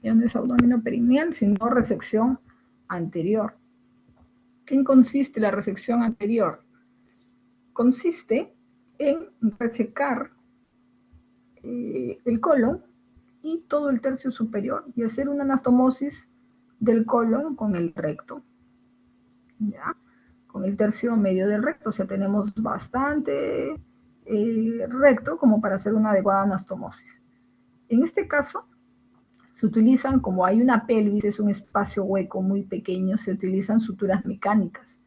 Ya no es abdominoperineal, sino resección anterior. ¿En qué consiste la resección anterior? Consiste en resecar el colon y todo el tercio superior y hacer una anastomosis del colon con el recto, ¿ya? Con el tercio medio del recto, o sea, tenemos bastante recto como para hacer una adecuada anastomosis. En este caso, se utilizan, como hay una pelvis, es un espacio hueco muy pequeño, se utilizan suturas mecánicas.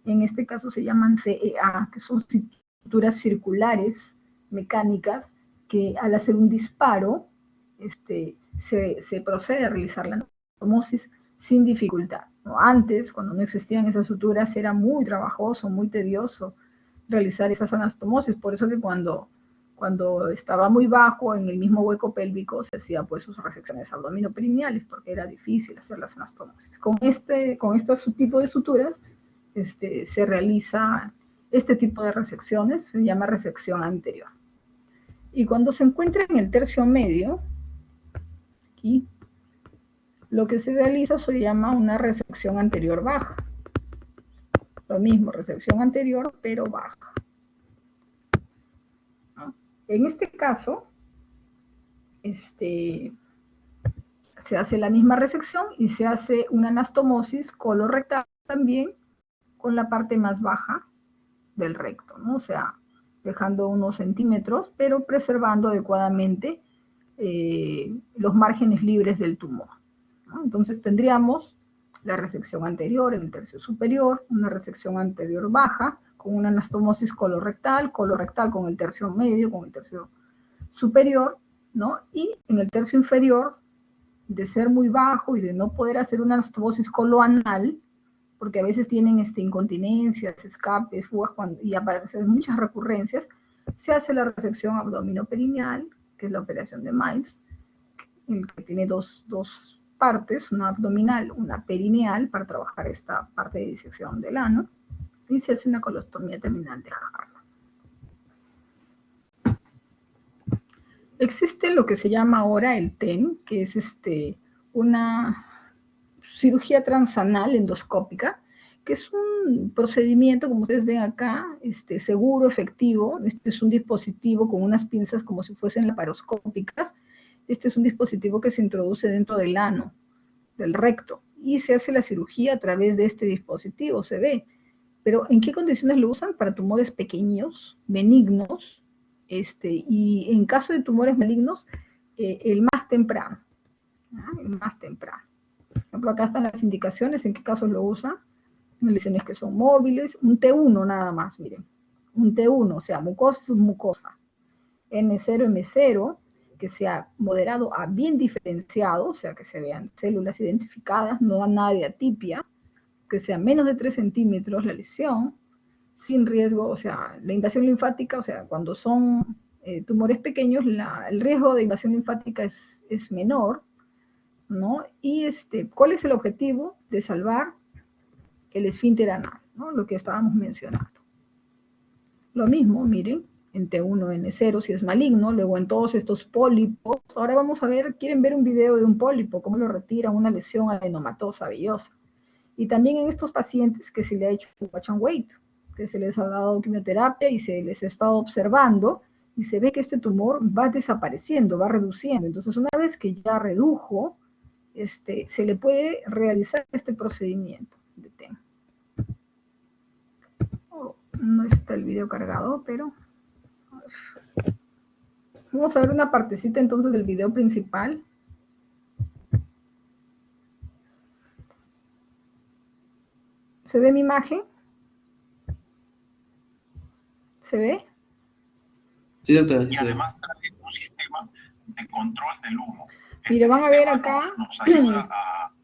En este caso se llaman CEA, que son estructuras circulares mecánicas que al hacer un disparo se procede a realizar la anastomosis sin dificultad, ¿no? Antes, cuando no existían esas suturas, era muy trabajoso, muy tedioso realizar esas anastomosis, por eso que cuando estaba muy bajo en el mismo hueco pélvico se hacía pues sus resecciones abdominoperineales porque era difícil hacer las anastomosis. Con este tipo de suturas se realiza este tipo de resecciones, se llama resección anterior. Y cuando se encuentra en el tercio medio, aquí, lo que se realiza se llama una resección anterior baja. Lo mismo, resección anterior, pero baja. En este caso, se hace la misma resección y se hace una anastomosis colorectal también con la parte más baja del recto, ¿no? O sea, dejando unos centímetros, pero preservando adecuadamente los márgenes libres del tumor, ¿no? Entonces tendríamos la resección anterior en el tercio superior, una resección anterior baja, con una anastomosis colorectal con el tercio medio, con el tercio superior, ¿no? Y en el tercio inferior, de ser muy bajo y de no poder hacer una anastomosis coloanal, porque a veces tienen incontinencias, escapes, fugas y aparecen muchas recurrencias, se hace la resección abdominoperineal, que es la operación de Miles, que tiene dos partes, una abdominal, una perineal, para trabajar esta parte de disección del ano, y se hace una colostomía terminal de Harman. Existe lo que se llama ahora el TEN, que es una cirugía transanal endoscópica, que es un procedimiento, como ustedes ven acá, seguro, efectivo. Este es un dispositivo con unas pinzas como si fuesen laparoscópicas. Este es un dispositivo que se introduce dentro del ano, del recto, y se hace la cirugía a través de este dispositivo, se ve. Pero ¿en qué condiciones lo usan? Para tumores pequeños, benignos, y en caso de tumores malignos, el más temprano, ¿no? El más temprano. Por ejemplo, acá están las indicaciones, en qué casos lo usan. Lesiones que son móviles, un T1 nada más, miren. Un T1, o sea, mucosa, submucosa. N0, M0, que sea moderado a bien diferenciado, o sea, que se vean células identificadas, no da nada de atipia, que sea menos de 3 centímetros la lesión, sin riesgo, o sea, la invasión linfática, o sea, cuando son tumores pequeños, el riesgo de invasión linfática es menor, ¿no? Y ¿cuál es el objetivo? De salvar el esfínter anal, ¿no? Lo que estábamos mencionando. Lo mismo, miren, en T1, N0 si es maligno, luego en todos estos pólipos. Ahora vamos a ver, quieren ver un video de un pólipo, cómo lo retiran, una lesión adenomatosa, villosa. Y también en estos pacientes que se le ha hecho watch and wait, que se les ha dado quimioterapia y se les ha estado observando, y se ve que este tumor va desapareciendo, va reduciendo. Entonces, una vez que ya redujo, se le puede realizar este procedimiento de TEM. Oh, no está el video cargado, pero vamos a ver una partecita entonces del video principal. ¿Se ve mi imagen? ¿Se ve?
Sí, doctora, sí
Y
se ve.
además trae un sistema de control del humo.
Mire, van a ver acá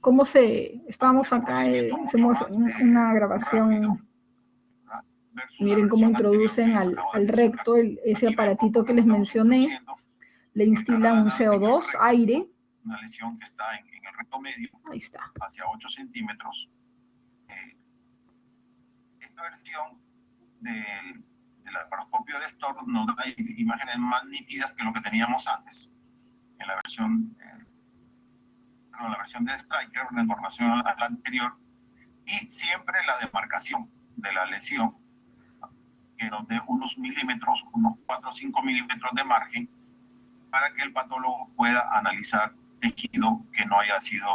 cómo estamos acá, hacemos una grabación. Miren cómo introducen al recto ese aparatito que les mencioné, le instilan un CO2, aire.
Una lesión que está en el recto medio,
ahí está,
hacia 8 centímetros. Esta versión del laparoscopio de Storr nos da imágenes más nítidas que lo que teníamos antes. En la versión, la versión de Stryker, en información a la anterior, y siempre la demarcación de la lesión, que nos dé unos milímetros, unos 4 o 5 milímetros de margen, para que el patólogo pueda analizar tejido que no haya sido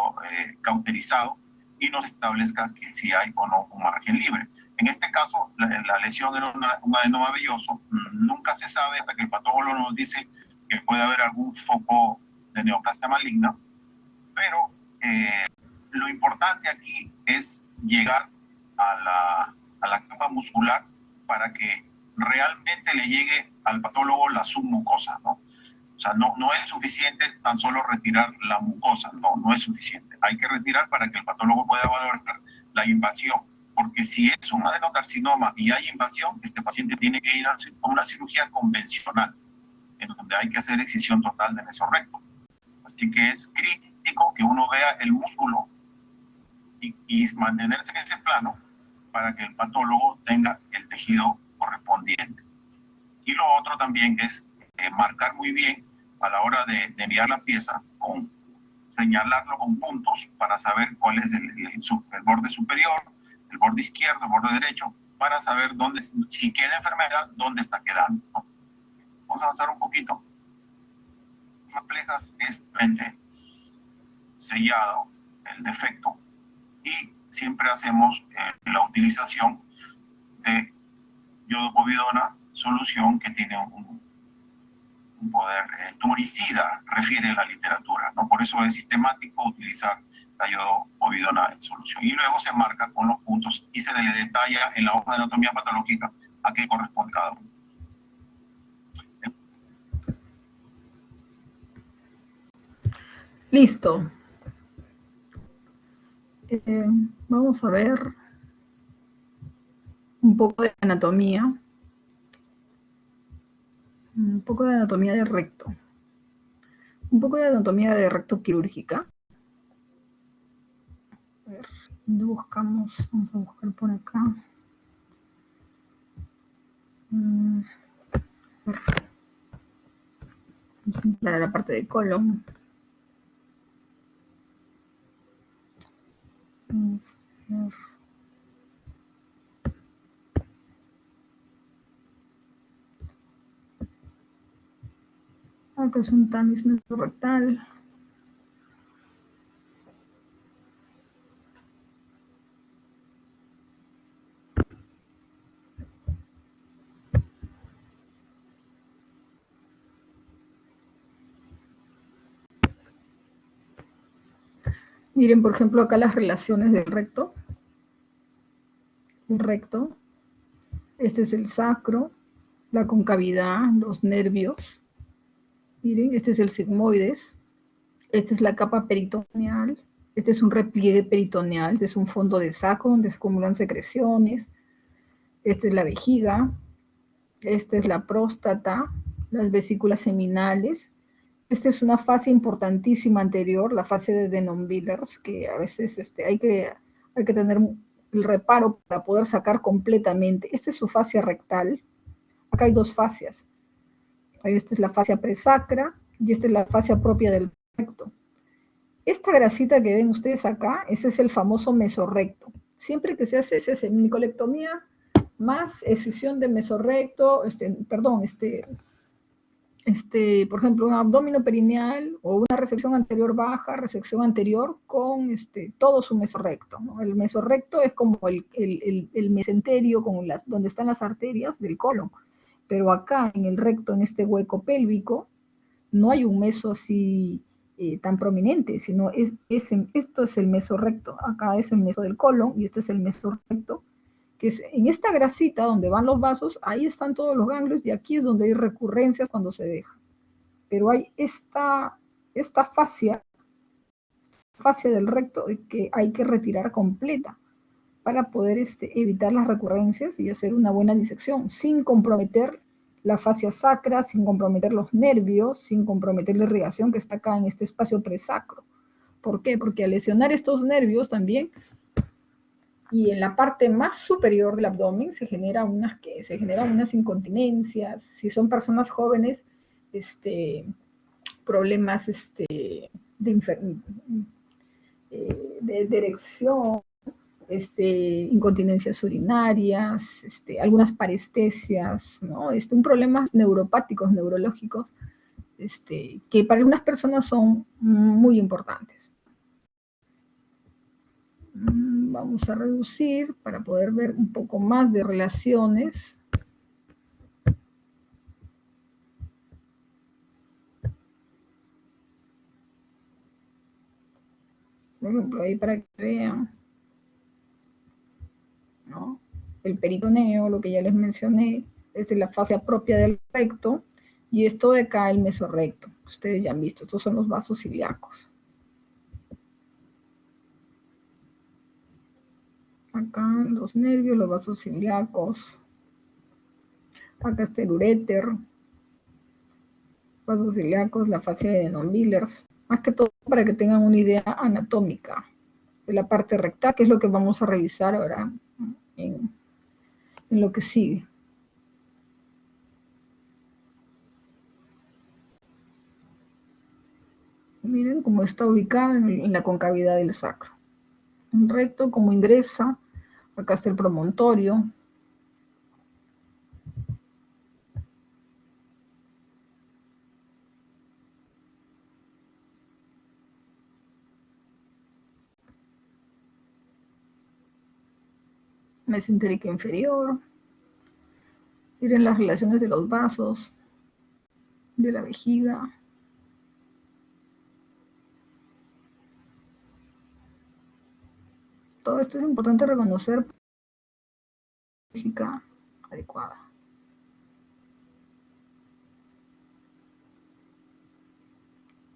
cauterizado y nos establezca que si hay o no un margen libre. En este caso, la lesión de un adenoma velloso nunca se sabe hasta que el patólogo nos dice que puede haber algún foco de neoplasia maligna, pero lo importante aquí es llegar a la capa muscular para que realmente le llegue al patólogo la submucosa, ¿no? O sea, no es suficiente tan solo retirar la mucosa, no es suficiente. Hay que retirar para que el patólogo pueda valorar la invasión, porque si es un adenocarcinoma y hay invasión, este paciente tiene que ir a una cirugía convencional, en donde hay que hacer excisión total de mesorrecto. Así que es crítico que uno vea el músculo y mantenerse en ese plano para que el patólogo tenga el tejido correspondiente. Y lo otro también es marcar muy bien a la hora de enviar la pieza, señalarlo con puntos para saber cuál es el borde superior, el borde izquierdo, el borde derecho, para saber dónde, si queda enfermedad, dónde está quedando, ¿no? Vamos a avanzar un poquito. Las plejas es frente sellado, el defecto, y siempre hacemos la utilización de iodopovidona, solución que tiene un poder tumoricida, refiere la literatura, ¿no? Por eso es sistemático utilizar la iodopovidona en solución. Y luego se marca con los puntos y se le detalla en la hoja de anatomía patológica a qué corresponde cada uno.
Listo. Vamos a ver un poco de anatomía. Un poco de anatomía de recto. Un poco de anatomía de recto quirúrgica. A ver, ¿dónde buscamos? Vamos a buscar por acá. A ver. Vamos a entrar a la parte de colon. Vamos a ver. Acá es un tamiz mesorrectal. Miren, por ejemplo, acá las relaciones del recto. El recto. Este es el sacro, la concavidad, los nervios. Miren, este es el sigmoides. Esta es la capa peritoneal. Este es un repliegue peritoneal. Este es un fondo de saco donde se acumulan secreciones. Esta es la vejiga. Esta es la próstata, las vesículas seminales. Esta es una fase importantísima anterior, la fase de Denham-Villers, que a veces hay que tener el reparo para poder sacar completamente. Esta es su fascia rectal. Acá hay dos fascias. Esta es la fascia presacra y esta es la fascia propia del recto. Esta grasita que ven ustedes acá, ese es el famoso mesorrecto. Siempre que se hace esa semicolectomía más escisión de mesorrecto, por ejemplo, un abdomino perineal o una resección anterior baja, resección anterior con todo su mesorrecto, ¿no? El mesorrecto es como el mesenterio donde están las arterias del colon, pero acá en el recto, en este hueco pélvico, no hay un meso así tan prominente, sino esto es el mesorrecto, acá es el meso del colon y este es el mesorrecto, que es en esta grasita donde van los vasos, ahí están todos los ganglios y aquí es donde hay recurrencias cuando se deja. Pero hay esta fascia del recto que hay que retirar completa para poder evitar las recurrencias y hacer una buena disección, sin comprometer la fascia sacra, sin comprometer los nervios, sin comprometer la irrigación que está acá en este espacio presacro. ¿Por qué? Porque al lesionar estos nervios también, y en la parte más superior del abdomen se generan unas incontinencias. Si son personas jóvenes, problemas de erección, incontinencias urinarias, algunas parestesias, ¿no? Problemas neuropáticos, neurológicos, que para algunas personas son muy importantes. Vamos a reducir para poder ver un poco más de relaciones. Por ejemplo, ahí para que vean, ¿no? El peritoneo, lo que ya les mencioné, es la fascia propia del recto, y esto de acá el mesorrecto. Ustedes ya han visto, estos son los vasos ilíacos. Acá los nervios, los vasos ilíacos. Acá está el uréter, vasos ilíacos, la fascia de Denton-Villers. Más que todo para que tengan una idea anatómica de la parte rectal, que es lo que vamos a revisar ahora en lo que sigue. Miren cómo está ubicada en la concavidad del sacro. El recto, cómo ingresa. Acá está el promontorio. Mesentérica inferior. Miren las relaciones de los vasos, de la vejiga. Todo esto es importante reconocer lógica adecuada.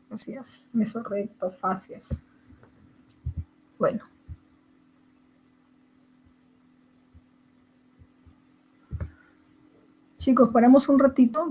Fascias, mesorrecto, fascias. Bueno. Chicos, paramos un ratito.